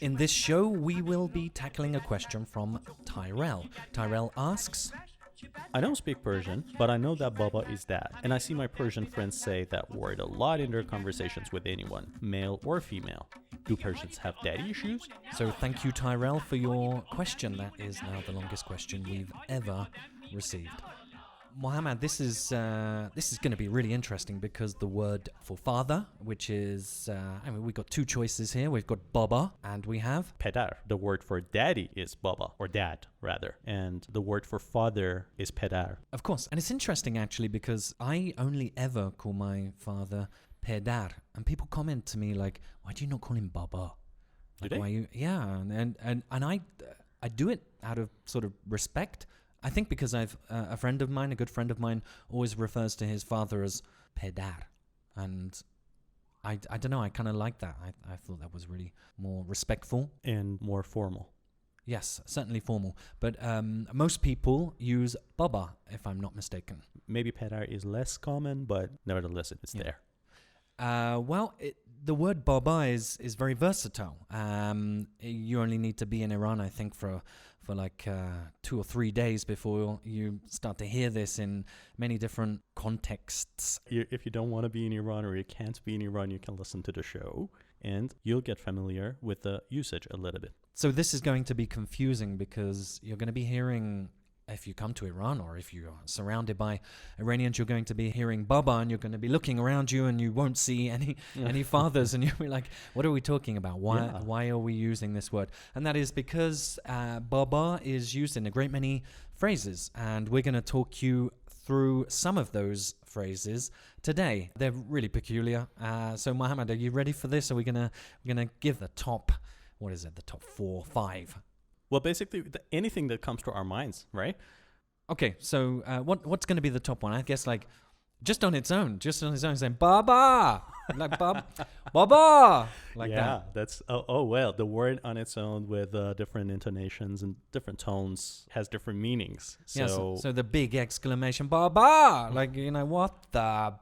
In this show, we will be tackling a question from Tyrell. Tyrell asks, I don't speak Persian, but I know that Bubba is dad, and I see my Persian friends say that word a lot in their conversations with anyone, male or female. Do Persians have daddy issues? So thank you, Tyrell, for your question. That is now the longest question we've ever received. Mohammed, this is going to be really interesting because the word for father, which is, we've got two choices here. We've got Bubba and we have Peder. The word for daddy is Bubba, or dad, rather. And the word for father is Peder. Of course. And it's interesting, actually, because I only ever call my father Peder. And people comment to me like, why do you not call him Bubba? Like, Do they? why you? Yeah. And I do it out of sort of respect. I think because I've a friend of mine, a good friend of mine, always refers to his father as Peder, and I don't know. I kind of like that. I thought that was really more respectful And more formal. Yes, certainly formal. But most people use Bubba, if I'm not mistaken. Maybe Peder is less common, but nevertheless, it's there. The word Bubba is very versatile. You only need to be in Iran, I think, for like 2 or 3 days before you start to hear this in many different contexts. If you don't want to be in Iran or you can't be in Iran, you can listen to the show and you'll get familiar with the usage a little bit. So this is going to be confusing because you're going to be hearing, if you come to Iran or if you're surrounded by Iranians, you're going to be hearing Baba and you're going to be looking around you and you won't see any fathers and you'll be like, what are we talking about? Why are we using this word? And that is because Baba is used in a great many phrases, and we're going to talk you through some of those phrases today. They're really peculiar. So Mohammed, are you ready for this? Are we we're gonna give the top, the top 4, 5? Well, basically, anything that comes to our minds, right? Okay, so what's going to be the top one? I guess just on its own, saying Baba, like Baba, like that. That's well, the word on its own with different intonations and different tones has different meanings. So the big exclamation Baba, like what the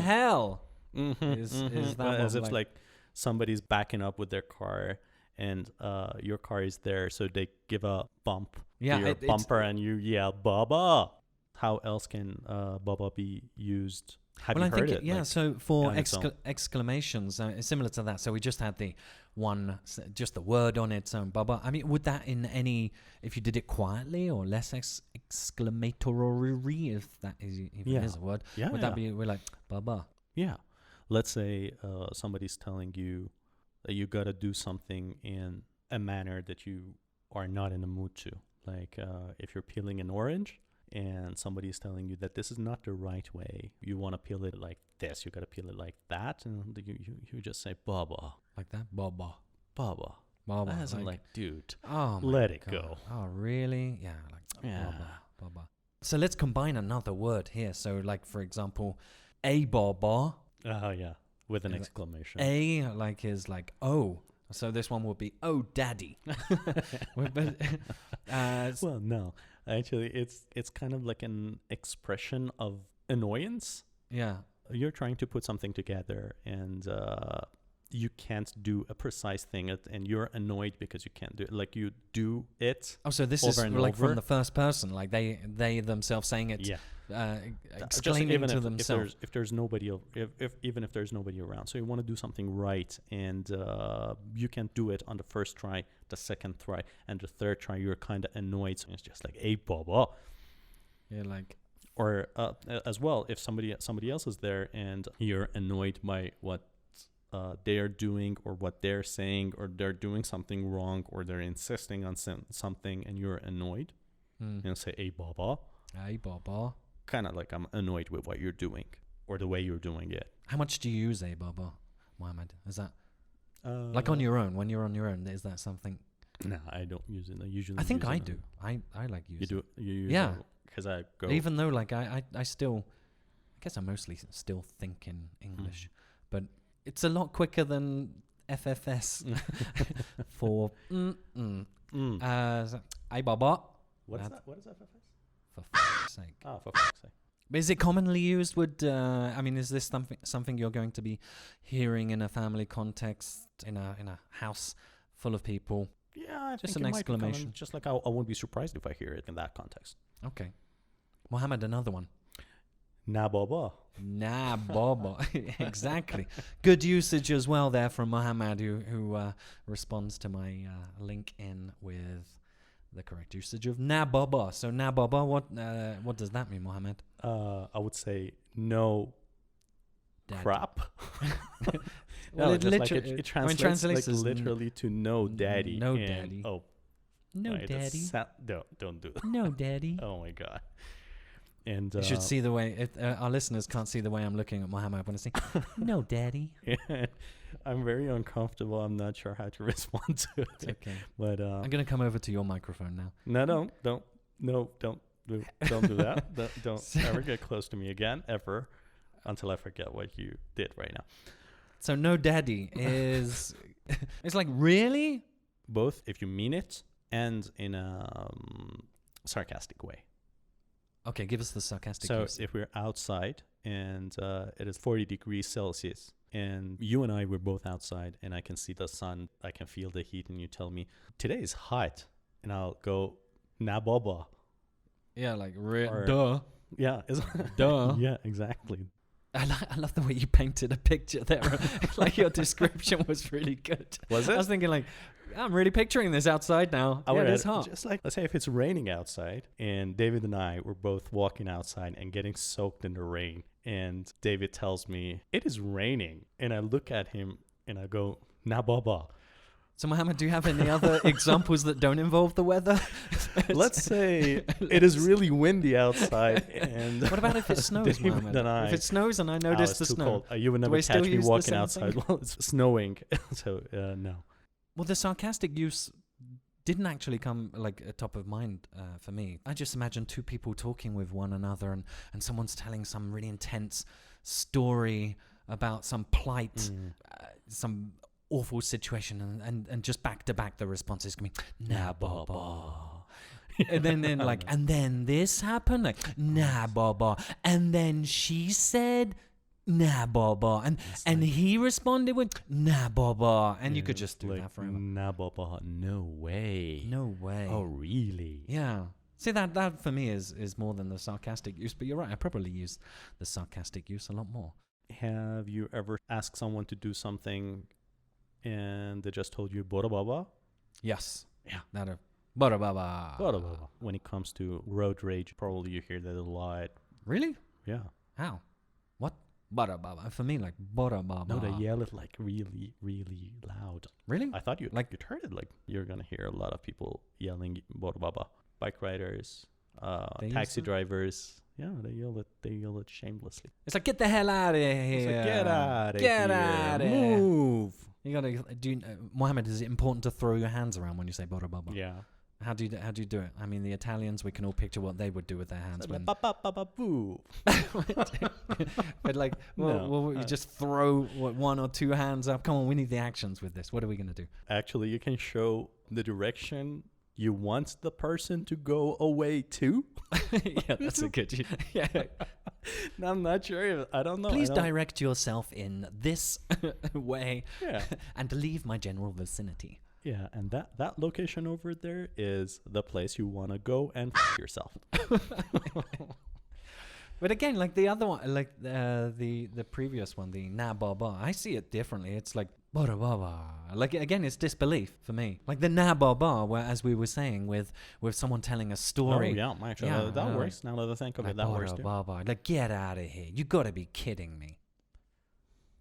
hell is that? As if like somebody's backing up with their car. And your car is there, so they give a bump to your bumper, and you yell, Bubba. How else can Bubba be used? Have you heard it? So for exclamations, similar to that. So we just had the one, just the word on its own, Bubba. I mean, would that in any, if you did it quietly or less exclamatory, if that is is a word, would that be, we're like, Bubba? Yeah. Let's say somebody's telling you that you got to do something in a manner that you are not in the mood to. Like if you're peeling an orange and somebody's telling you that this is not the right way, you want to peel it like this, you got to peel it like that, and you just say, Bubba. Like that? Bubba. Bubba. Bubba. As in like, dude, let it go. Oh, really? Yeah, Bubba. So let's combine another word here. So like, for example, a Bubba. Oh, yeah. With an exclamation. A is like, oh. So this one would be, oh, daddy. Well, no. Actually, it's kind of like an expression of annoyance. Yeah. You're trying to put something together and you can't do a precise thing and you're annoyed because you can't do it. Like you do it. Oh, so this is like from the first person, like they themselves saying it. Yeah. Exclaiming to themselves. If there's nobody, even if there's nobody around, so you want to do something right, and you can't do it on the first try, the second try, and the third try. You're kind of annoyed. So it's just like, "Hey, Bubba." Yeah, like. Or as well, if somebody else is there and you're annoyed by what they are doing or what they're saying, or they're doing something wrong, or they're insisting on something, and you're annoyed, say, "Hey, Bubba." Hey, Bubba. Kind of like I'm annoyed with what you're doing or the way you're doing it. How much do you use a Baba, Mohammed? Is that like on your own? When you're on your own, is that something? No, I don't use it. I think I do. I like using it. You do? You use it? Because I go. Even though like I still, I guess I mostly still think in English, but it's a lot quicker than FFS for Hey, Baba. What is that? What is FFS? For fuck's sake. Oh, for fuck's sake. Is it commonly used? I mean, is this something you're going to be hearing in a family context, in a house full of people? Yeah, I Just think an it might be common, exclamation. just like I wouldn't be surprised if I hear it in that context. Okay. Mohammed, another one. Na baba. Nah, Bubba. Exactly. Good usage as well there from Mohammed, who responds to my link in with the correct usage of na Bubba. So na Bubba, what does that mean, Mohammed? I would say no Dad. crap. Well, No, it just like literally- it I mean, translates as literally to no daddy. no and- daddy. Oh, No, right, that's daddy. don't do that. No, daddy. Oh my god. And You should see the way our listeners can't see the way I'm looking at Mohammed when I say, "No, daddy." I'm very uncomfortable. I'm not sure how to respond to It's it. okay. But I'm gonna come over to your microphone now. don't do that. Don't ever get close to me again, ever, until I forget what you did right now. So no, daddy is it's like really. Both if you mean it and in a sarcastic way. Okay, give us the sarcastic So use. if we're outside and it is 40 degrees Celsius and you and I were both outside and I can see the sun, I can feel the heat, and you tell me today is hot, and I'll go na baba. Yeah, like Or- duh. Yeah, Duh. Yeah, exactly. I love the way you painted a picture there. Like your description was really good. Was I it? was thinking like, I'm really picturing this outside now. I Yeah, would it is add, hot. just like, let's say if it's raining outside and David and I were both walking outside and getting soaked in the rain, and David tells me it is raining, and I look at him and I go na baba. So Mohammed, do you have any other examples that don't involve the weather? Let's say it is really windy outside, and What about if it snows, David Mohammed? and If it snows and I notice it's the too snow. cold. You would Do never I still catch me use the walking same outside thing? while it's snowing. So no. Well, the sarcastic use didn't actually come like top of mind for me. I just imagine two people talking with one another, and someone's telling some really intense story about some plight, some awful situation, and just back to back the response is going to be nah baba. And then like, and then this happened, like nah baba, and then she said nah baba, and he responded with nah baba, and you could just do like, that forever. Na baba, no way. No way. Oh really? Yeah. See, that for me is more than the sarcastic use, but you're right, I probably use the sarcastic use a lot more. Have you ever asked someone to do something and they just told you bora baba? Yes. Yeah. That bada baba. Bora baba. When it comes to road rage, probably you hear that a lot. Really? Yeah. How? What? Bada baba. For me, like bada baba. No, they yell it like really, really loud. Really? I thought you'd Like- heard it, like you're gonna hear a lot of people yelling bora baba. Bike riders, They use taxi it? drivers. Yeah, they yell it shamelessly. It's like, get the hell out of here. It's like, get out of Get here. out of here. Move. You gotta do. Mohammed, is it important to throw your hands around when you say bada baba? Yeah. How do you do it? I mean, the Italians, we can all picture what they would do with their hands when. Boo. But like, well, you just throw one or two hands up. Come on, we need the actions with this. What are we gonna do? Actually, you can show the direction you want the person to go away to. Yeah, that's a good. Yeah. No, I'm not sure. I don't know. Please direct yourself in this way Yeah. and leave my general vicinity. Yeah, and that location over there is the place you want to go and yourself. But again, like the other one, like the previous one, the na baba, I see it differently. It's like bada baba. Like again, it's disbelief for me. Like the na baba, where as we were saying with someone telling a story. Oh, yeah, actually, Yeah, that no, works. Now that I think of Like it, that works bada too. baba. Like get out of here. You got to be kidding me.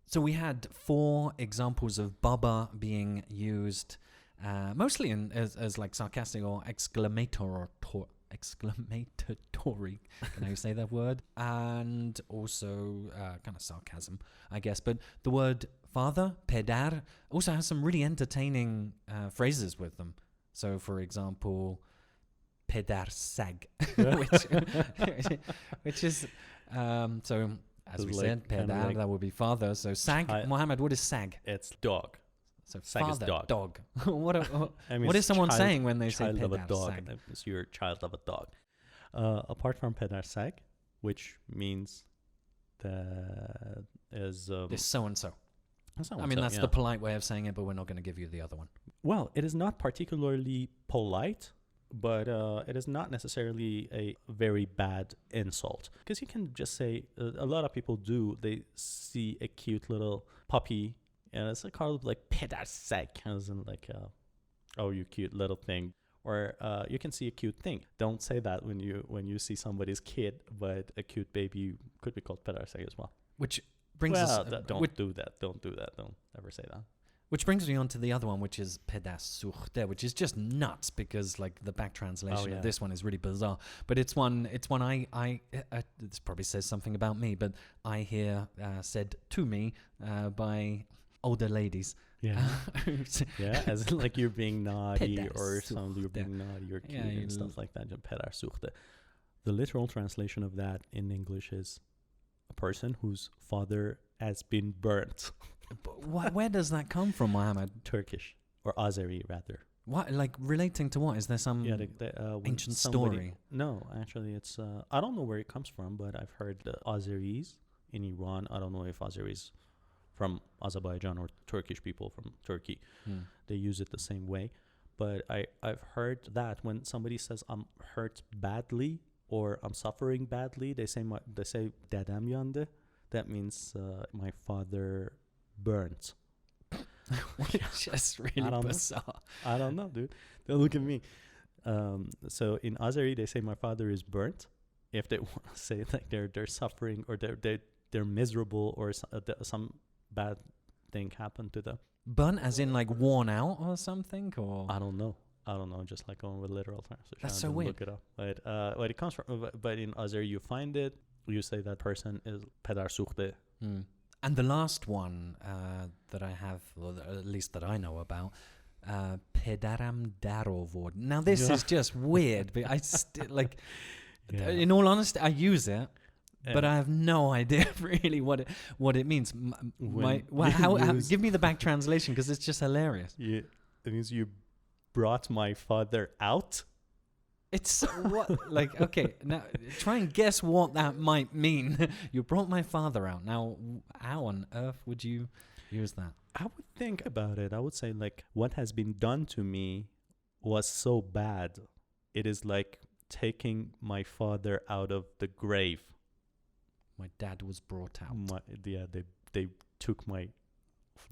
So we had 4 examples of Bubba being used mostly as like sarcastic or exclamatory. Can I say that word? And also kind of sarcasm, I guess. But the word father, pedar, also has some really entertaining phrases with them. So, for example, Pederseg, which is so. As we Like, said, kinda pedar, like that would be father. So sag, Mohammed, what is sag? It's dog. So Sag is father, dog. what I mean, what it's is someone child- saying when they say child of a pedar, dog? sag? It's your child of a dog. Apart from Pederseg, which means that is This so and so. that's not I mean, what's up, that's yeah. the polite way of saying it, but we're not going to give you the other one. Well, it is not particularly polite, but it is not necessarily a very bad insult. Because you can just say, a lot of people do, they see a cute little puppy, and it's like called like Pederseg, as in like, oh, you cute little thing. Or you can see a cute thing. Don't say that when you see somebody's kid, but a cute baby could be called Pederseg as well. Which brings us... Don't do that. Don't do that. Don't ever say that. Which brings me on to the other one, which is Pederseg, which is just nuts because like the back translation of this one is really bizarre. But it's one I this probably says something about me, but I hear said to me by older ladies. Yeah. Yeah, as in like you're being naughty or something, you're being naughty or cute and stuff like that. Pederseg. The literal translation of that in English is a person whose father has been burnt. Where does that come from, Mohammed? Turkish or Azeri rather. What, like relating to what? Is there some ancient story? No, actually, it's I don't know where it comes from, but I've heard the Azeris in Iran. I don't know if Azeris from Azerbaijan or Turkish people from Turkey, they use it the same way. But I've heard that when somebody says I'm hurt badly or I'm suffering badly, they say dadam yande. That means my father burnt. It's just really bizarre. I don't know, dude. Don't look at me. So in Azeri, they say my father is burnt. If they want to say like they're suffering or they're miserable or some bad thing happened to them. Burnt as in like worn out or something, or I don't know. Just like going with literal translation. That's so weird. Look it up. But where it comes from. But in Azeri, you find it. You say that person is Pederseg. And the last one that I have, or at least that I know about, Pederam Darovod. Now this is just weird, but I in all honesty, I use it, but I have no idea really what it means. Give me the back translation because it's just hilarious. It means you brought my father out. It's what, like, okay, now try and guess what that might mean. You brought my father out. Now, how on earth would you use that? I would think about it. I would say, like, what has been done to me was so bad. It is like taking my father out of the grave. My dad was brought out. They took my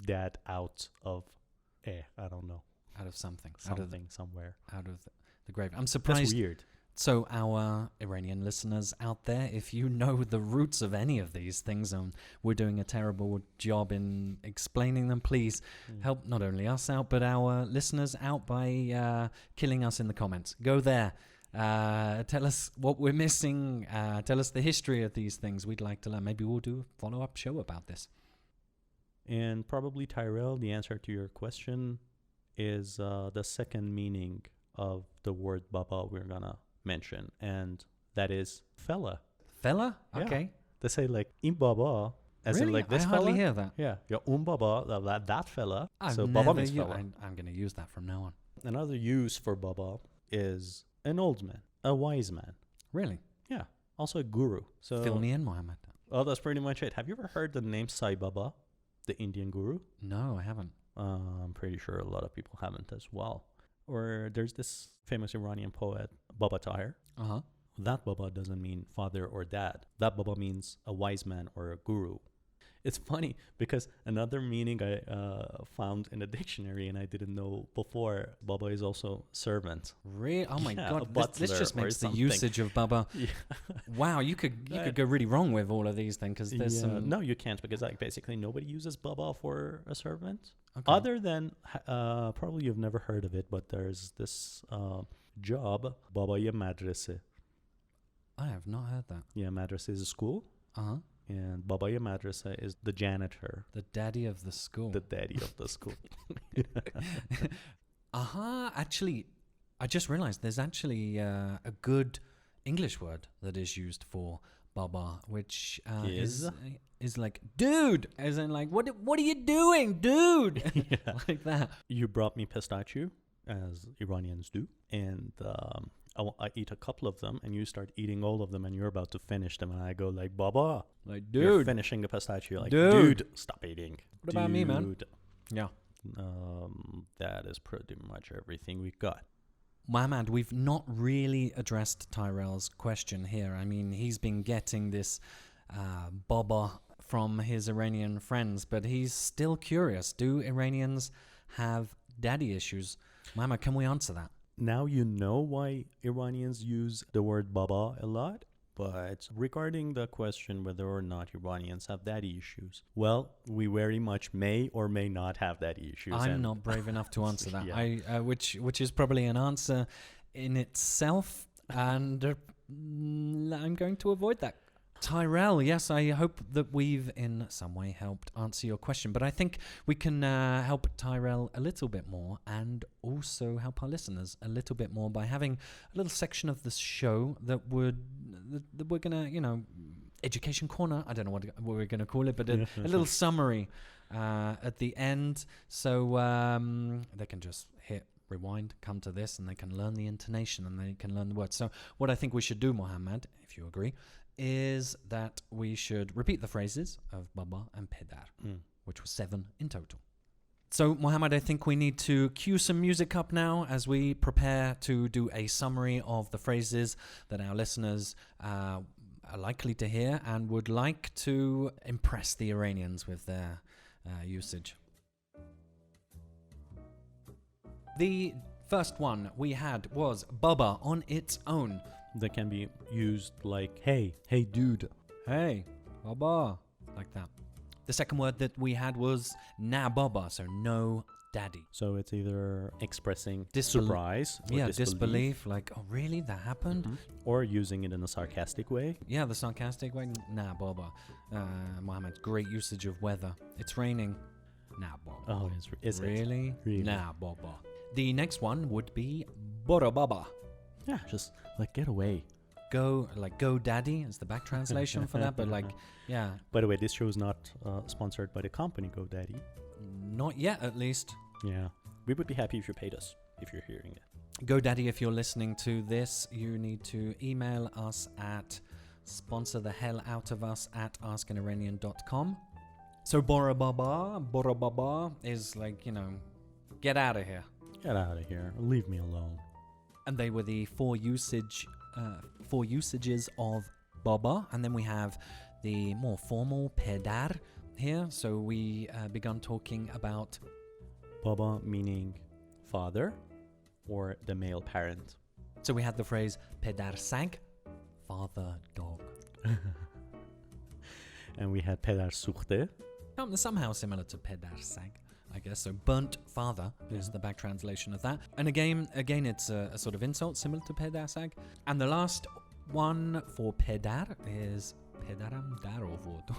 dad out of, I don't know. Out of something. Somewhere. Out of the grave. I'm surprised. That's weird. So our Iranian listeners out there, if you know the roots of any of these things and we're doing a terrible job in explaining them, please help not only us out, but our listeners out by killing us in the comments. Go there. Tell us what we're missing. Tell us the history of these things. We'd like to learn. Maybe we'll do a follow-up show about this. And probably, Tyrell, the answer to your question is the second meaning of the word Bubba we're gonna mention, and that is fella. Fella? Yeah. Okay. They say like in Bubba, as in like this I fella. hardly hear that. Yeah, Bubba, that fella. So Bubba means fella. I'm gonna use that from now on. Another use for Bubba is an old man, a wise man. Really? Yeah. Also a guru. So fill me in, Mohammed. Oh, that's pretty much it. Have you ever heard the name Sai Baba, the Indian guru? No, I haven't. I'm pretty sure a lot of people haven't as well. Or there's this famous Iranian poet, Bubba Tahir. Uh-huh. That Bubba doesn't mean father or dad. That Bubba means a wise man or a guru. It's funny because another meaning I found in the dictionary and I didn't know before, Bubba is also servant. Really? Oh my God! This just makes the something. Usage of Bubba. Yeah. Wow, you could go really wrong with all of these things because there's some. No, you can't because like basically nobody uses Bubba for a servant. Okay. Other than probably you've never heard of it, but there's this job, Baba ye Madrase. I have not heard that. Yeah, Madrase is a school. Uh-huh. And Baba ye Madrase is the janitor. The daddy of the school. The daddy of the school. Actually, I just realized there's actually a good English word that is used for Baba, which is like, dude, as in like, what are you doing, dude? Like that. You brought me pistachio, as Iranians do, and I eat a couple of them, and you start eating all of them, and you're about to finish them, and I go like, Bubba, Like, you're dude, finishing a pistachio. Like, Dude. dude, stop eating. What about me, man? Dude. yeah. That is pretty much everything we got. Mohammed, we've not really addressed Tyrell's question here. I mean, he's been getting this Bubba from his Iranian friends, but he's still curious. Do Iranians have daddy issues? Mohammed, can we answer that? Now you know why Iranians use the word Baba a lot. But regarding the question whether or not Iranians have daddy issues, well, we very much may or may not have daddy issues. I'm not brave enough to answer that. Yeah. Which is probably an answer in itself, and I'm going to avoid that. Tyrell, yes, I hope that we've in some way helped answer your question, but I think we can help Tyrell a little bit more and also help our listeners a little bit more by having a little section of the show that we're going to, education corner, I don't know what we're going to call it, but a little summary at the end, so they can just hit rewind, come to this, and they can learn the intonation and they can learn the words. So what I think we should do, Mohammed, if you agree, is that we should repeat the phrases of Baba and Pedar, which was 7 in total. So, Mohammed, I think we need to cue some music up now as we prepare to do a summary of the phrases that our listeners are likely to hear and would like to impress the Iranians with their usage. The first one we had was Baba on its own. That can be used like, hey dude. Hey, Baba, like that. The second word that we had was na Baba, so no daddy. So it's either expressing Disbel- surprise or disbelief, like, oh really, that happened? or using it in a sarcastic way. Yeah, the sarcastic way, na Baba. Mohammed's great usage of weather. It's raining, na Baba. Oh, is it? Really? Really? Na Baba. The next one would be Bora Baba. Yeah, just like get away. Go daddy is the back translation for that, but yeah. By the way, this show is not sponsored by the company GoDaddy. Not yet, at least. Yeah, we would be happy if you paid us, if you're hearing it. GoDaddy, if you're listening to this, you need to email us at sponsor the hell out of us at askaniranian.com. So Bora Baba is like, get out of here. Get out of here. Leave me alone. And they were the four usages of Baba. And then we have the more formal Pedar here. So we begun talking about Baba meaning father or the male parent. So we had the phrase Pederseg, father dog. And we had Pedersukte. Somehow similar to Pederseg, I guess. So burnt father is the back translation of that. And again, it's a sort of insult similar to Pederseg. And the last one for Pedar is Pedaram Darovod,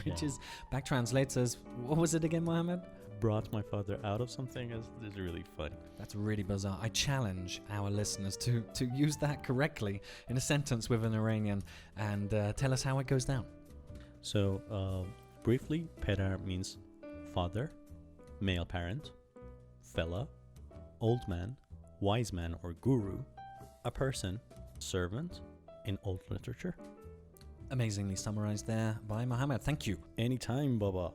which is back translates as, what was it again, Mohammed? Brought my father out of something is really funny. That's really bizarre. I challenge our listeners to use that correctly in a sentence with an Iranian and tell us how it goes down. So, briefly, Pedar means father, male parent, fella, old man, wise man or guru, a person, servant in old literature. Amazingly summarized there by Mohammed. Thank you. Anytime, Baba.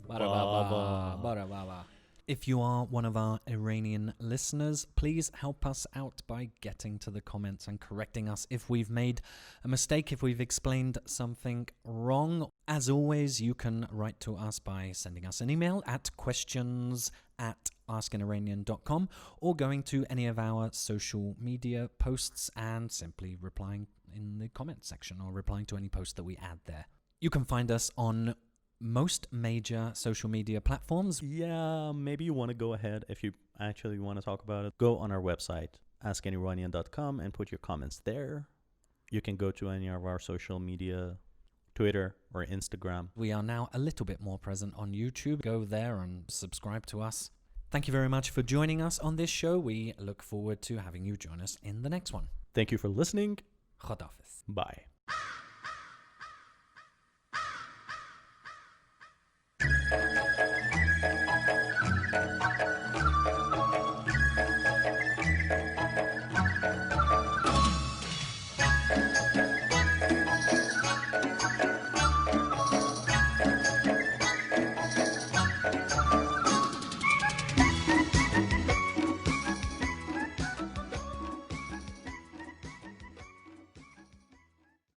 Baba. If you are one of our Iranian listeners, please help us out by getting to the comments and correcting us if we've made a mistake, if we've explained something wrong. As always, you can write to us by sending us an email at questions@askaniranian.com or going to any of our social media posts and simply replying in the comments section or replying to any post that we add there. You can find us on most major social media platforms. Yeah, maybe you want to go ahead, if you actually want to talk about it, go on our website, askaniranian.com, and put your comments there. You can go to any of our social media, Twitter or Instagram. We are now a little bit more present on YouTube. Go there and subscribe to us. Thank you very much for joining us on this show. We look forward to having you join us in the next one. Thank you for listening. Khadafiz. Bye.